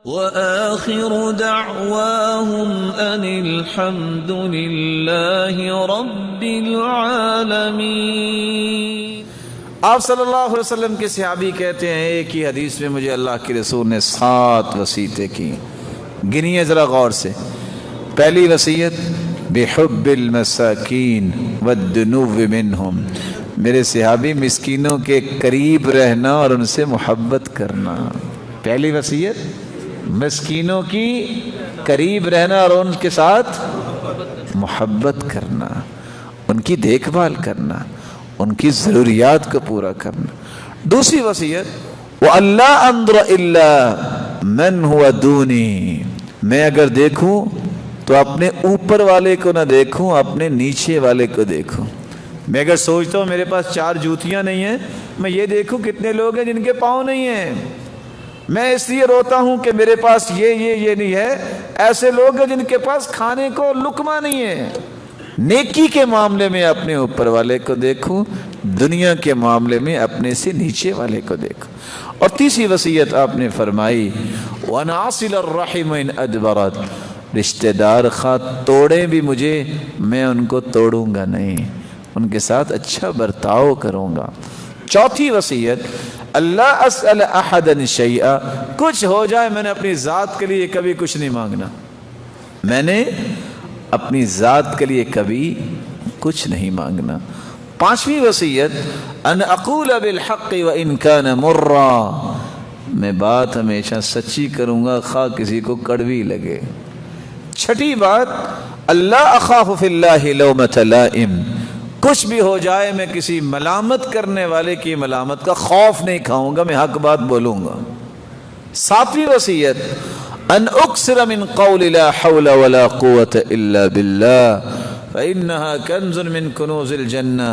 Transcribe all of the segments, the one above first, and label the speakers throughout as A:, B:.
A: وآخر دعواهم أن الحمد لله رب العالمين۔
B: آپ صلی اللہ علیہ وسلم کے صحابی کہتے ہیں ایک ہی حدیث میں مجھے اللہ کے رسول نے 7 وصیتیں کی، گنیے ذرا غور سے۔ پہلی وصیت بحب المساکین والدنو منہم، میرے صحابی مسکینوں کے قریب رہنا اور ان سے محبت کرنا۔ پہلی وصیت مسکینوں کی قریب رہنا اور ان کے ساتھ محبت کرنا، ان کی دیکھ بھال کرنا، ان کی ضروریات کو پورا کرنا۔ دوسری وصیت وَأَلَّا أَنظُرَ إِلَّا مَنْ هُوَ دُونِي، میں اگر دیکھوں تو اپنے اوپر والے کو نہ دیکھوں، اپنے نیچے والے کو دیکھوں۔ میں اگر سوچتا ہوں میرے پاس 4 جوتیاں نہیں ہیں، میں یہ دیکھوں کتنے لوگ ہیں جن کے پاؤں نہیں ہیں۔ میں اس لیے روتا ہوں کہ میرے پاس یہ نہیں ہے، ایسے لوگ ہیں جن کے پاس کھانے کو لقمہ نہیں ہے۔ نیکی کے معاملے میں اپنے اوپر والے کو دیکھوں، دنیا کے معاملے میں اپنے سے نیچے والے کو دیکھوں۔ اور تیسری وصیت آپ نے فرمائی وَنَاصِلَ الرَّحِمَ إِنْ أَدْبَرَتْ، رشتہ دار خواہ توڑیں بھی مجھے، میں ان کو توڑوں گا نہیں، ان کے ساتھ اچھا برتاؤ کروں گا۔ چوتھی وصیت اللہ اسأل احدا شیئا، کچھ ہو جائے میں نے اپنی ذات کے لیے کبھی کچھ نہیں مانگنا، میں نے اپنی ذات کے لیے کبھی کچھ نہیں مانگنا۔ پانچویں وصیت ان اقول بالحق وان کان مرا، میں بات ہمیشہ سچی کروں گا خواہ کسی کو کڑوی لگے۔ چھٹی بات اللہ اخاف فی اللہ لومۃ لائم، کچھ بھی ہو جائے میں کسی ملامت کرنے والے کی ملامت کا خوف نہیں کھاؤں گا، میں حق بات بولوں گا۔ ساتویں وصیت ان اکثر من قول لا حول ولا قوة الا باللہ فانها کنز من کنوز الجنہ،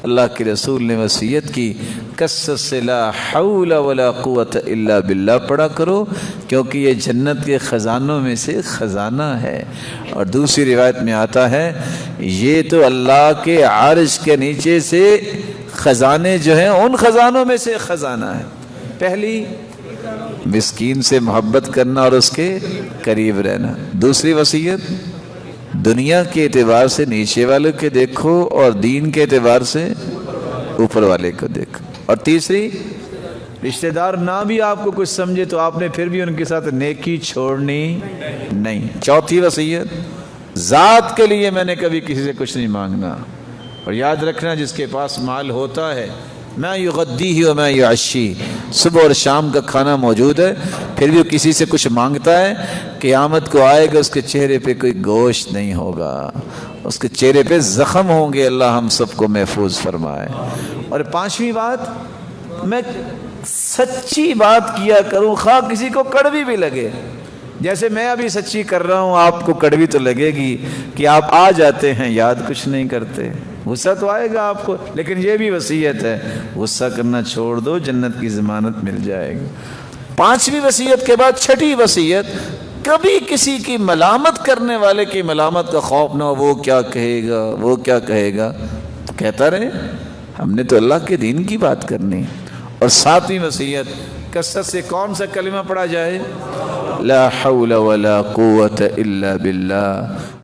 B: اللہ کے رسول نے وصیت کی کثرت سے لا حول ولا قوة الا باللہ پڑھا کرو، کیونکہ یہ جنت کے خزانوں میں سے خزانہ ہے۔ اور دوسری روایت میں آتا ہے یہ تو اللہ کے عرش کے نیچے سے خزانے جو ہیں ان خزانوں میں سے خزانہ ہے۔ پہلی مسکین سے محبت کرنا اور اس کے قریب رہنا۔ دوسری وصیت دنیا کے اعتبار سے نیچے والے کو دیکھو اور دین کے اعتبار سے اوپر والے کو دیکھو۔ اور تیسری رشتہ دار نہ بھی آپ کو کچھ سمجھے تو آپ نے پھر بھی ان کے ساتھ نیکی چھوڑنی نہیں۔ چوتھی وصیت ذات کے لیے میں نے کبھی کسی سے کچھ نہیں مانگنا۔ اور یاد رکھنا جس کے پاس مال ہوتا ہے میں یغدیہ و میں یعشی، صبح اور شام کا کھانا موجود ہے پھر بھی وہ کسی سے کچھ مانگتا ہے، قیامت کو آئے گا اس کے چہرے پہ کوئی گوشت نہیں ہوگا، اس کے چہرے پہ زخم ہوں گے، اللہ ہم سب کو محفوظ فرمائے۔ اور پانچویں بات میں سچی بات کیا کروں خواہ کسی کو کڑوی بھی لگے، جیسے میں ابھی سچی کر رہا ہوں آپ کو کڑوی تو لگے گی کہ آپ آ جاتے ہیں یاد کچھ نہیں کرتے، غصہ تو آئے گا آپ کو، لیکن یہ بھی وصیت ہے غصہ کرنا چھوڑ دو، جنت کی ضمانت مل جائے گی۔ پانچویں وصیت کے بعد چھٹی وصیت کبھی کسی کی ملامت کرنے والے کی ملامت کا خوف نہ ہو، وہ کیا کہے گا وہ کیا کہے گا، کہتا رہے ہم نے تو اللہ کے دین کی بات کرنی۔ اور ساتویں وصیت کثرت سے کون سا کلمہ پڑھا جائے؟ لا حول ولا قوة الا باللہ۔